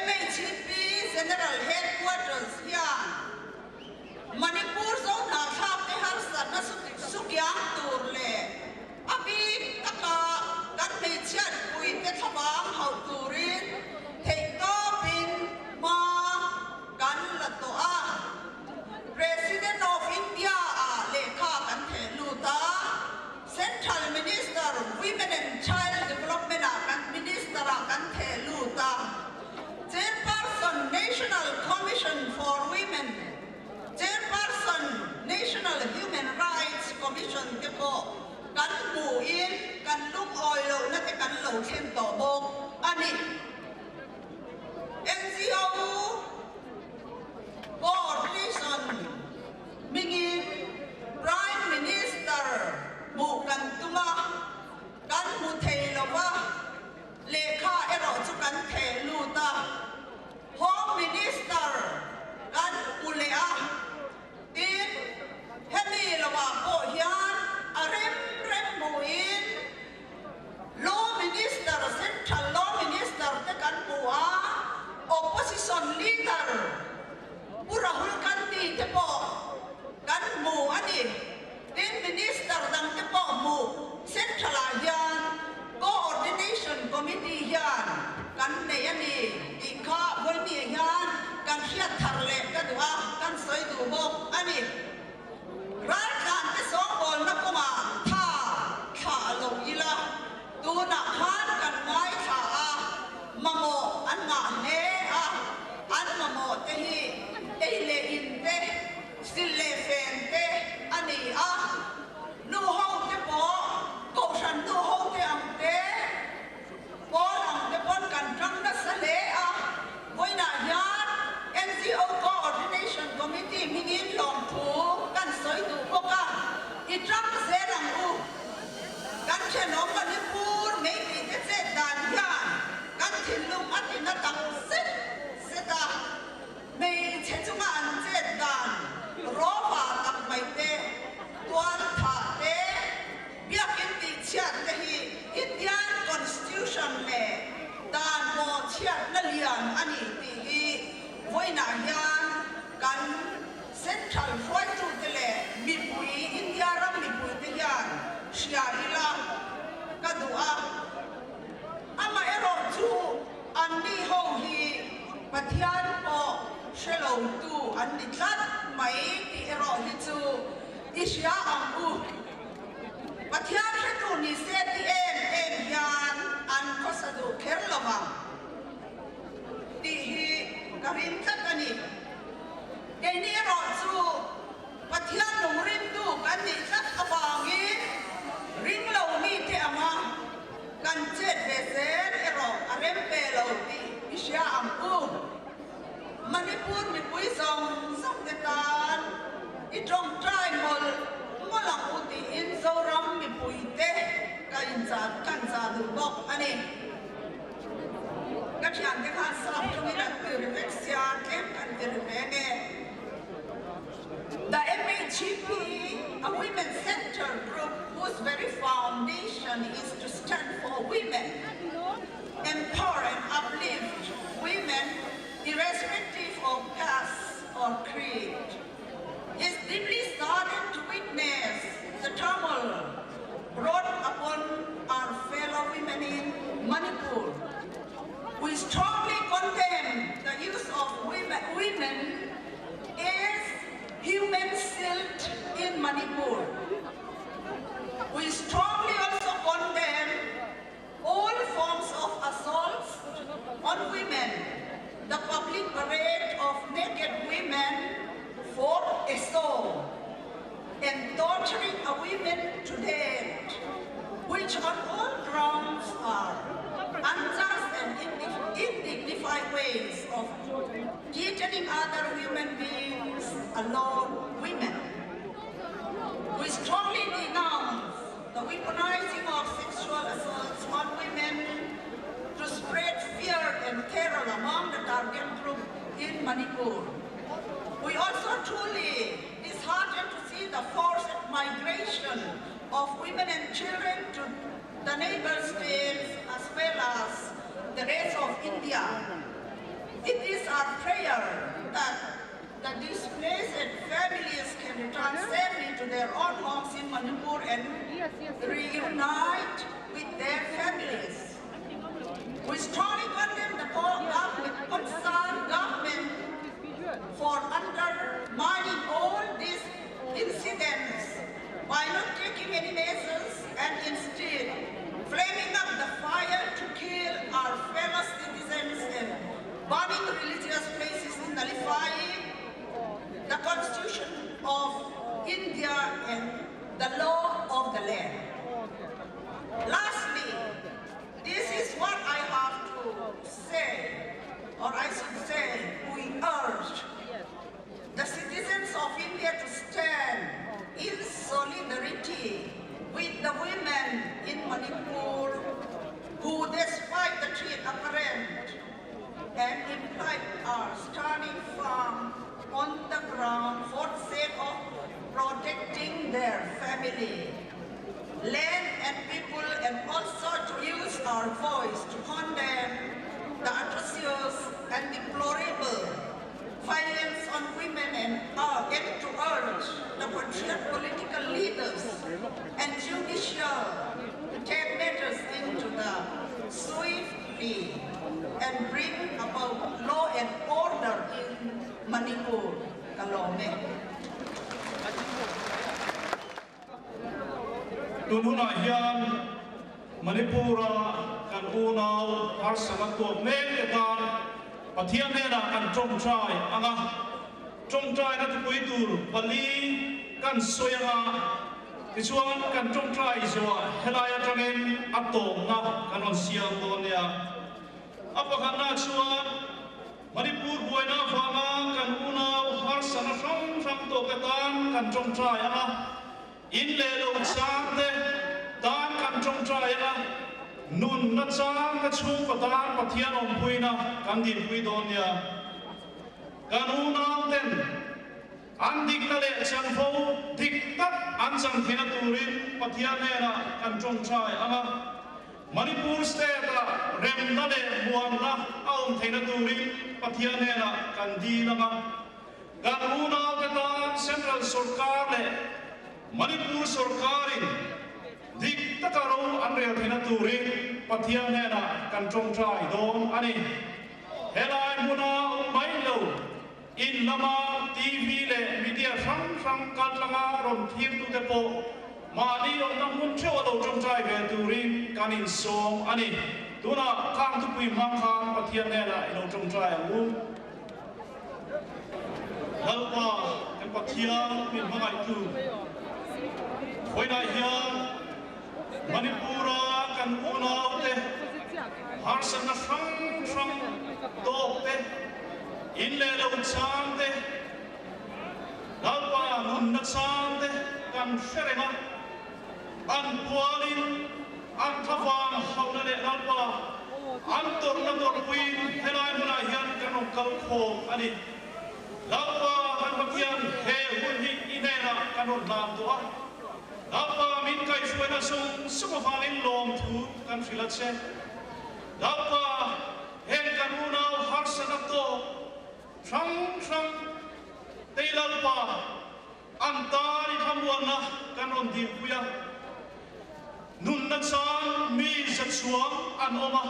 MHP General Headquarters hian Manipur Zofate Thlavanghauhna na sukyang tur le abi taka kan mei chiat pui te thlawang hau turin thei to pin ma kan la to a President of India lekha kan thelu ta Central Minister Women and Child Development kan Minister kan thelu ta Chairperson National Commission for Women Chairperson National Human Rights Commission te po kan mu in kan lung oi lo na te kan lo khen to bok ani NGO Coordination mingin Prime Minister bukan tuma kan mu thei lawa lekha ero chu kan thelu ta Home Minister kan ulea tin Hemi lawa ko hian arem muin Law Minister Central Law Minister te kan buwa Opposition Leader Purahul kan ti te po kan mu ani tin Minister dang te po mu Central hian Coordination Committee hian kan neih ani ti kha voi ni hian kan hiat thar le ka duwa kan soi du bok ani rai kan te so bol na kuma tha lo ila tu na khan kan ngai tha a mamo an nga ne a an mamo te hi ei le in te sil le fen te ani a nu ho te po ko san nu ho te am te pol am te pon kan trăng na sa le a voi na hian NGO Coordination Committee mingin lom thu kan soi du ko ka I trăng se lang u kan chen om Manipur mei ki te se dan hian kan thin lum atin na tak se ta mei che chunga an che dan ro pa tak mai te tuan tha te biakin ti chiat te hi Indian Constitution le dan mo chiat na lian ani ti hi voi na hian kan Central Foi tu te le mi pui India ram mi pui te hian shia ila ka dua ama ero chu an ni ho hi pathian po shelo tu an ni tlat mai ti ero hi chu isya ang u pathian he tu ni se ti en hian an khosadu kherlova ti hi karin takani Kini ero chu pathian nung rin tu kan ni tlat avangin ring lo mi te ama kan chet beser ero arem pe lo ti isya ang u Manipur mi pui song te tan I trong trai mol molang uti in zoram mi pui te kan sa du bok ani Kachan te khan sa chung ina refleksya kem kan tervege The MHP, a women-centered group whose very foundation is to stand for women, empower and uplift women irrespective of caste or creed, is deeply saddened to witness the turmoil brought upon our fellow women in Manipur. We strongly condemn the use of women as human silt in Manipur. We strongly also condemn all forms of assaults on women, the public parade of naked women for a song, and torturing a woman to death which on all grounds are unjust and indignified ways of treating other human beings, alone women. We strongly denounce the weaponizing of sexual assaults on women to spread fear and terror among the target group in Manipur. We also truly disheartened to see the forced migration of women and children to the neighbor states as well as the rest of India. It is our prayer that the displaced families can return safely to their own homes in Manipur and reunite with their families. We strongly condemn the concerned government for undermining all these incidents by not taking any measures and instead flaming up the fire to kill our fellow citizens and burning religious places in nullifying the Constitution of India and the law of the land. Lastly, this is what I have to say, or I should say, we urge the citizens of India to stand in solidarity with the women in Manipur who, despite the threat apparent and implied, are standing firm on the ground for the sake of protecting their family, land and people, and also to use our voice to condemn the atrocious and deplorable violence on women and to urge the political leaders and judicial to take matters into the swiftly and bring about law and order in Manipur, lawmawm. Tunhuna hian Manipura kan unau har sangatok nen kan pathian hena kan tongtrai anga tongtrai na tupui tur pali kan soyanga tichuan kan tongtrai zwa helaya tangen atong na kan on siang donia apakah na chuan Manipur buaina fanga kan unau har sana sam to ketan kan tongtrai anga in le lo changte tan kan tongtrai anga nun na chang ka chu patan pathian om puina kan din pui donia kanuna ten andik na le chan fo dik tak an chang thina turin pathian hena kan tongtrai anga Manipur state rem na le buam na aum thina turin pathian hena kan di anga kanuna tan central sarkar le Manipur sarkarin dik takaro anreal thina turin pathian hena kan tongtrai don ani helai muna mailo in lamah TV le media sam katlanga ron thir tu te po mali on na mun cheu lo tongtrai ve turin kanin som ani tuna kang tu pui mang khang pathian hena ilo tongtrai amu halpa kan pathian min mangai tu hoina hian Manipura kan unau te har sana sang to te in le lo chang te lalpa nun na chang te kan serema an pualin an thawang hauna le lalpa an tor na tor puin helai muna hian kan ong kal khom ani lalpa kan pathian he hun hi inena kan on lam to a Lapa min kai suena sung fangin lom thu kan filat se Lapa hen kan unau har sanato sang tei lalpa antari thamuana kan on di puya nun na chan mi zatsuang an oma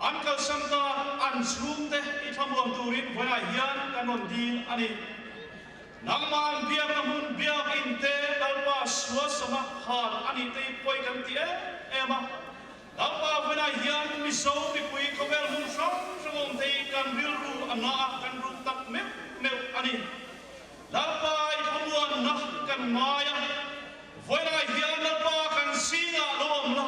an kal santa an chhumte I thamuam turin voya hian kan on di ani nangman biak namun biak inte dalpa suasana hal ani tei poi kan ti ema dalpa vena hian mi so mi pui kobel mun sang tei kan rilru ana kan ru tak me ani dalpa I hamuan na kan maya vena hian dalpa kan singa lom la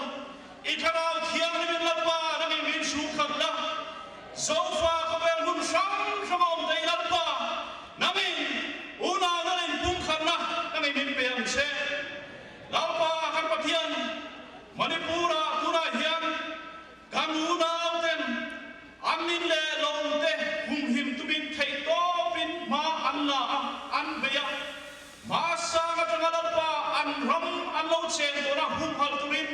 na hum hal turin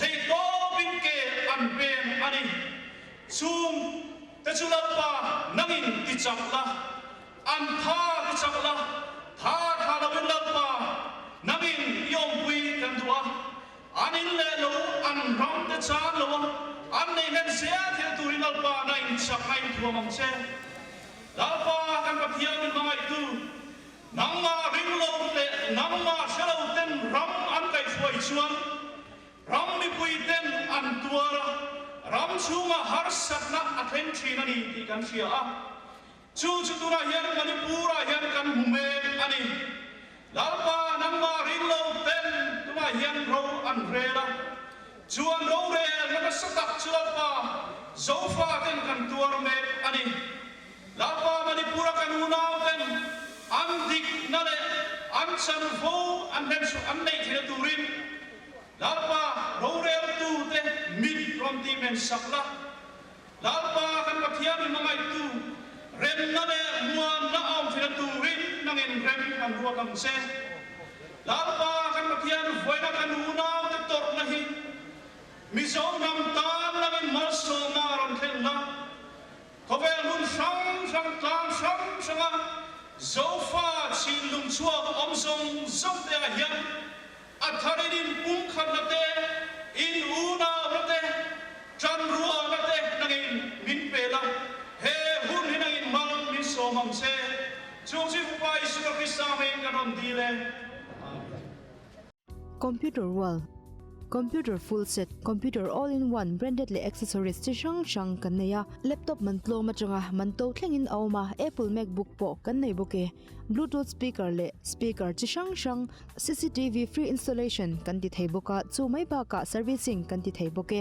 thei to bin ke an pen ani sum te chulal pa nangin ti chakla an tha ti chakla tha tha la win lal pa nangin yom pui kan tua anin le lo an ram te chan lo an nei hen sia the turin lal pa na in chak hai thua mang che lal pa kan pa thiam min mangai tu nangma ring lo le nangma shalo ten ram an kai suai chuan ram mi pui ten an tuara ram chunga har sakna athen thina ni ti kan sia a chu tuna hian manipura hian kan hume ani lalpa nangma ring lo ten tuna hian ro an rela chuan ro re na satak chulalpa zofa ten kan tuar me ani lalpa manipura kan unau ten an dik na le an chan fo an hen su an nei thina turin lalpa ro re tu te mit rom ti men sakla lalpa kan pathian mangai tu rem na le muan na am thina turin nangin rem kan ruwa kam se lalpa kan pathian voina kan unau te tor na hi mizo nam tan nangin mal so na ram thel na kovel hun sang tan sanga zofa chin lum chuak om song zofte a hian atharin pum khan na te in una na te chan ruwa na te nangin min pela he hun hinangin mal min so mam se chung si pai su ka kisame kanon dile computer wall computer full set computer all-in-one branded le accessories chi sang kan neya laptop man tlo ma changa man to thlengin awma apple macbook po kan nei boke bluetooth speaker le speaker chi sang cctv free installation kan ti thei boka chu mai ba ka servicing kan ti thei boke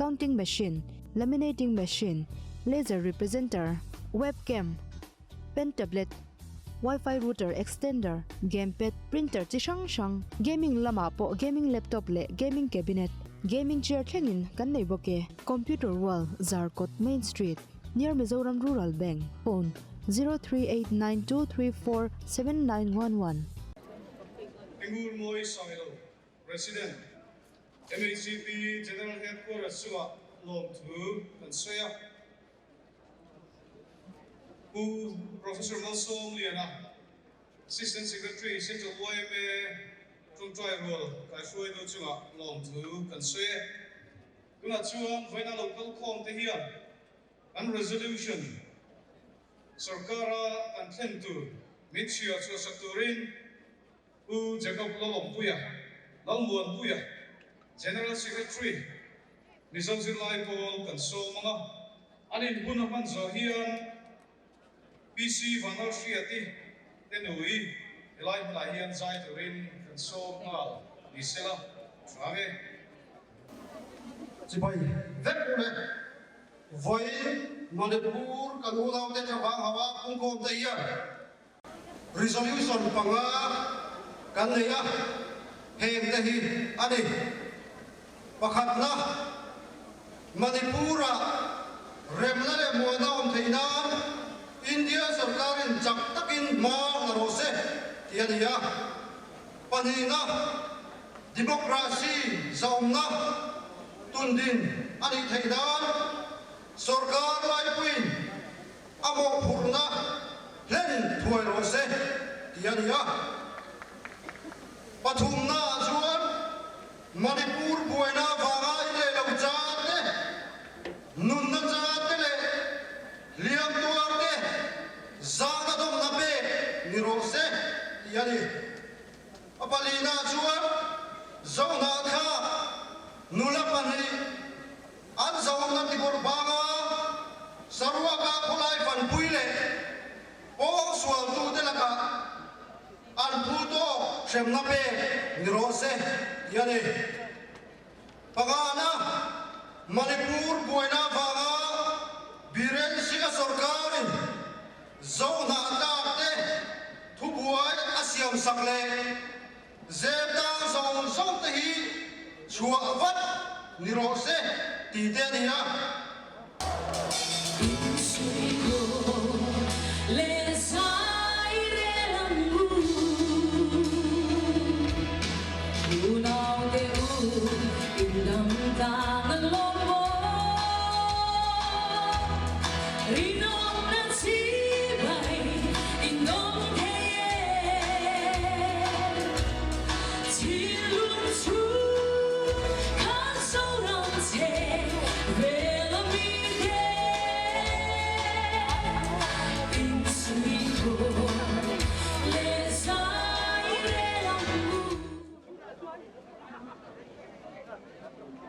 counting machine laminating machine laser representer webcam pen tablet Wi-Fi router extender, gamepad, printer chi sang gaming lamah po gaming laptop le gaming cabinet, gaming chair thlengin kan nei boke computer wall Zarkot Main Street near Mizoram Rural Bank phone 0389234791 Engul moi Sangilo Resident MHCP General Headquarters Suwa Lom Thu kan soya Professor Malsom Liana, Assistant Secretary, Central OMA, Trung Trai Role, Kai Shui No Chunga, Long Tu, Kan Sue, Kuna Chuan, Vena Local Com Tehian, and Resolution, Sarkara and Tentu, Mitchia Chua Saturin, U Jacob Lawmawm Puya, Lawmawm Puya, General Secretary, Nizam Zilai Paul, Kan So Manga, Anin Bunaman Zahian, PC Vanar Shiati, Tenui, Elai Malahian Zaiturin, and so mal, Nisela, Trave. Chibai, Vekule, Voi, Manipur, Kawngzawh Thlavanghauhna Kawngzawh, Resolution Panga, Kanleya, hleithei, Ani, Pakhatna, Manipura, Remnale Muanaum Theinan, India Sarkarin Chaktakin Mar Rose, Tiania, Panina, Democracy, Zauna, Tundin, Ani Theidan, Sarkar Laipuin, Amo Purna, Len Thuai Rose, Tiania, Pathumna Chuan, Manipur Buena Vanga Ile Laujate, Nunna Jate, Liam Tuarte, Zagadom Nabe, Nirose, Yani, Apalina Chuan, Zona Kha, Nulapani, Aizawl Tiburbanga, Sarwaka Kulai Van Puile, O Swal Tu Delaka, Alputo, Shemnabe, Nirose, Yani, Pagana, Manipur Buena Vanga, Biren Sika Sarkarin, Zona Tate, Tubuai Asiam Sakle, Zeta Zon Tehi, Chhuak Nirose, Tidenia. Unau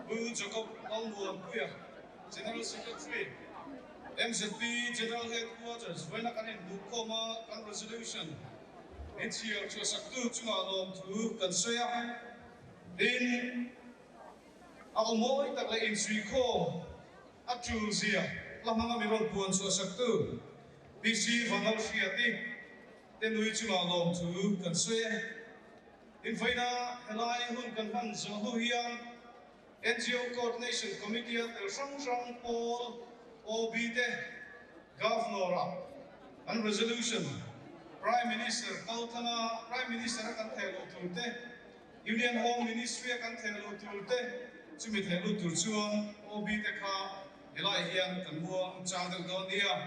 Bu Jacob lawmawm puya General Secretary MZP General Headquarters when kan in bukoma kan resolution it's here to saktu chunga lom thu kan soya in amoy takla in sui ko atu zia lamang mi ron puan so saktu BC vangal siati tenui chunga lom thu kan soya in faina helai hun kan han zahu hian NGO Coordination Committee at the Shang Paul Obite Governor and resolution Prime Minister Kautana Prime Minister kan thelo tulte Union Home Ministry kan thelo tulte chumi thelo tur chuan Obite kha helai hian kan bua changdal don dia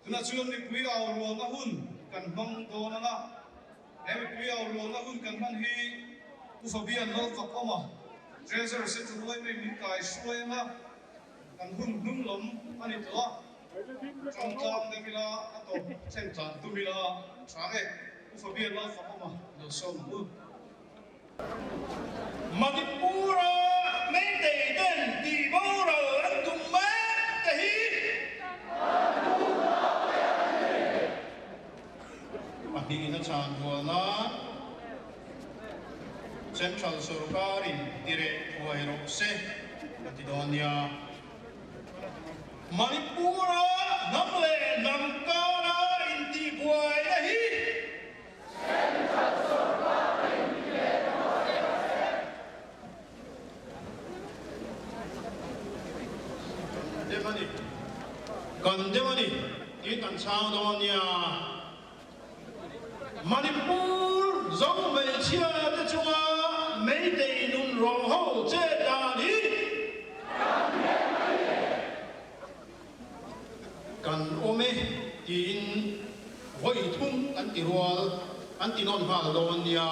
tuna chuan ni pui aw ro na hun kan hmang do na la Hemi pui aw ro na hun kan man hi ufabian lo fakoma treasure set to loi me min kai suema kan hun num lom ani to trong tlam de mila ato chen tlan tu mila chage ufabian lo fakoma lo som bu Manipur Zofate Thlavanghauhna Adina Chandwana Central Sorkari Dire Puairokse Katidonia Manipura Namle Namkara Inti Buainahi Condemnation Ikan Chandwania Manipur Zofate Thlavanghauhna Mayday Nun Roho Jedani Kan Ome Tin Voitum Antirual Antinon Valdonia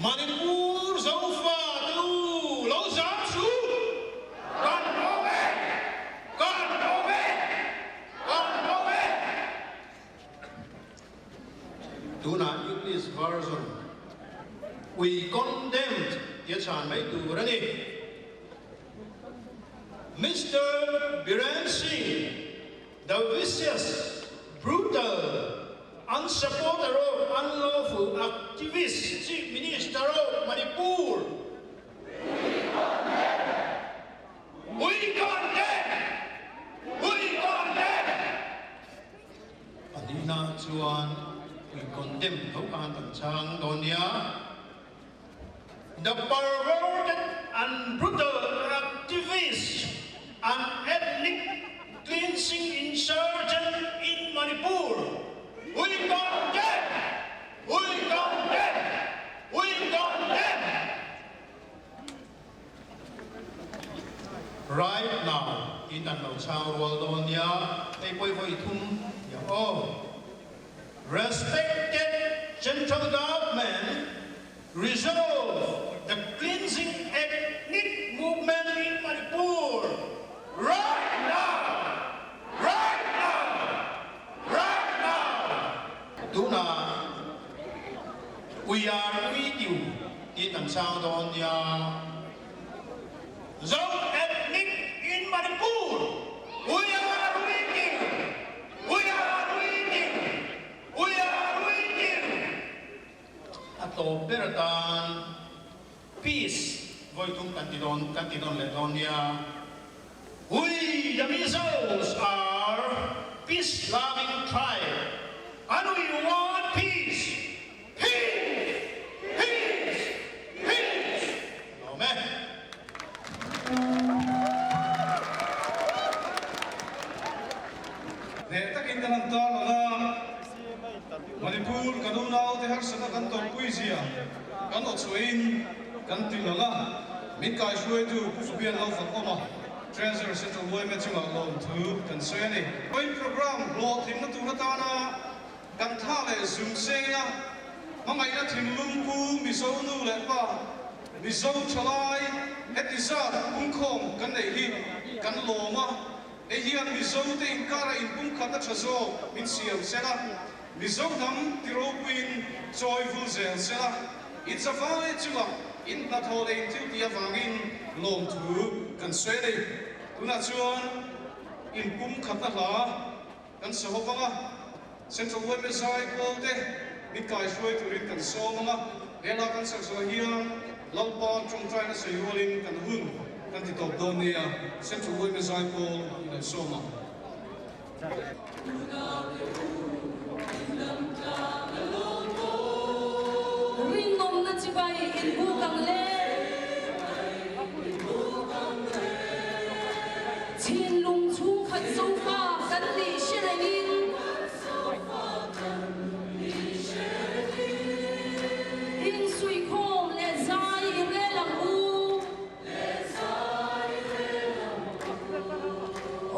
Manipur Zofate Thlavanghauhna Tuna English version. We condemned Yachan Maiturani. Mr. Biren Singh, the vicious, brutal, unsupporter of unlawful activist Chief Minister of Manipur. We condemn! We condemn! Adina Chuan. We condemn the perverted and brutal activists and ethnic cleansing insurgent in Manipur. We condemn! We condemn! We condemn! Right now, in the Waldonia, they wait for it. Respected central government, resolve the cleansing ethnic movement in Manipur right now! Right now! Right now! Tuna, we are with you in Tanzania. Zone ethnic in Manipur, we are with you! We are with you! We are with you! Ato Beratan, peace, Voitum Cantidon Letonia. We, the Mizos, are peace-loving tribe, and we want peace! Peace! Peace! Peace! Amen. Manipur kanunao te har sana kan tor puisia kan otsuin kan tilala min kai shuai tu kusubian lo fakoma treasure settle boy me chunga lo tu kan soyani koi program lo thim na tu hatana kan thale zum senga mangai na thim lumpu miso nu le pa miso chalai etizar pungkhom kan nei hi kan lawmawm hian miso te inkara in pungkhata chazo min siam sela Mizonam Tiropin joyful zel sela It's a fine chua in the holding to the avangin long to consume una chuan in kum khatala kan sohova central women's cycle de nikai shoi to rin kan somanga ela kan sakso hian lalpa trong try na sayolin kan hun kan ti top donia central women's cycle in soma ringom na chibai in bukang le chin lung chu khat sofa kan li shirein in sui khom le zai re lang u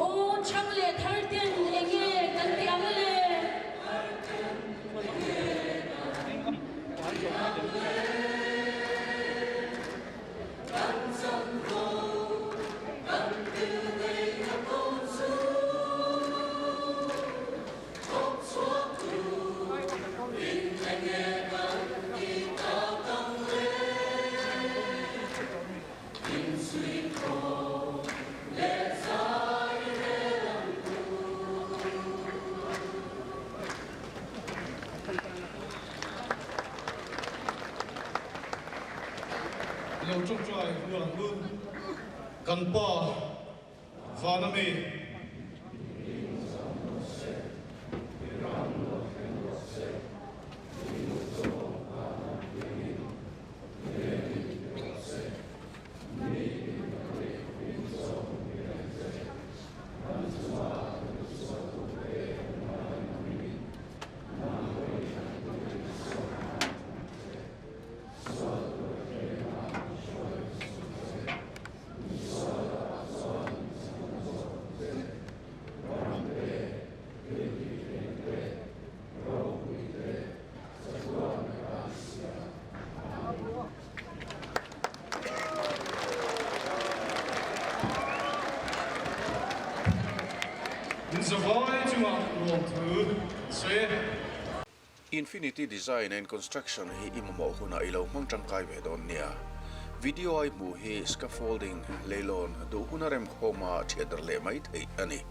o chang le thar ten enge kan tiam le lâu trong trại vừa là hương gần bờ và nam mê Infinity Design and Construction hi imamawhna ilawmang tangkai ve don nia. Video ai mu hi scaffolding leilon do hunarem khoma theater le mai thei ani.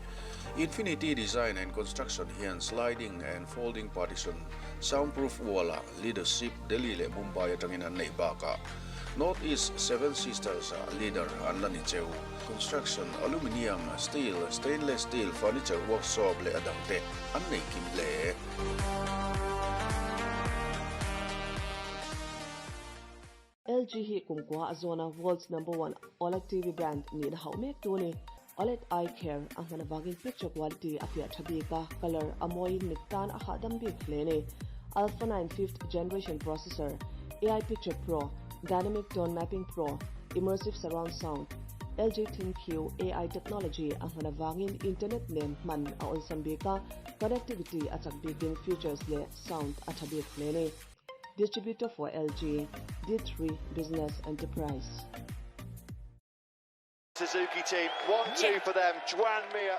Infinity Design and Construction hian sliding and folding partition, soundproof walla, leadership Delhi le Mumbai atangin an neih baka. Northeast Seven Sisters leader anlani cheu. Construction aluminium, steel, stainless steel furniture workshop le adangte an neih kim le. LG hi kumkwa azona world's #1 OLED TV brand ni da haumek tuni OLED eye care angana wagin picture quality apia thabika color amoi niktan a hadam bi klene Alpha 9 5th generation processor AI Picture Pro Dynamic Tone Mapping Pro Immersive Surround Sound LG ThinQ AI technology angana wagin internet lem man a onsambika connectivity achak bigin features le sound athabi klene Distributor for LG, D3 Business Enterprise. Suzuki team, 1-2 for them. Chuan Mia.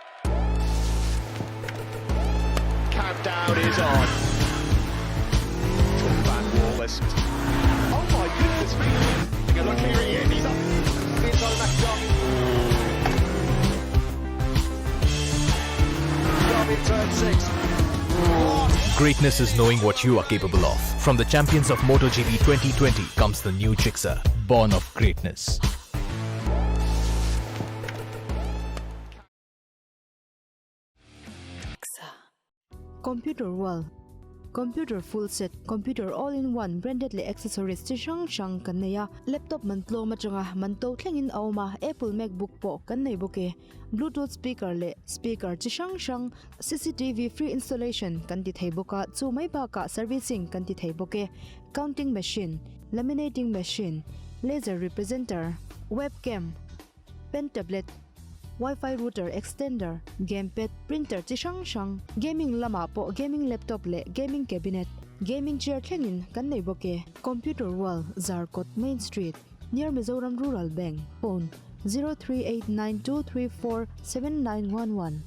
Countdown is on. Van Wallace. Oh my goodness me! Take a look here again. He's up. He's on that shot. Got in turn 6. Greatness is knowing what you are capable of. From the champions of MotoGP 2020 comes the new Gixxer, born of greatness. Computer wall, computer full set, computer all-in-one branded le accessories chi sang kan neya, laptop man tlo machanga man to thlengin awma, Apple MacBook Pro kan nei boke, Bluetooth speaker le speaker chi sang, CCTV free installation kan ti thei boka, chu mai ba ka servicing kan ti thei boke, counting machine, laminating machine, laser representer, webcam, pen tablet, Wi-Fi router extender, gamepad, printer chi sang, gaming lamah po, gaming laptop le gaming cabinet, gaming chair thlengin kan nei boke, computer wall, Zarkot Main Street, near Mizoram Rural Bank, phone 038923479111.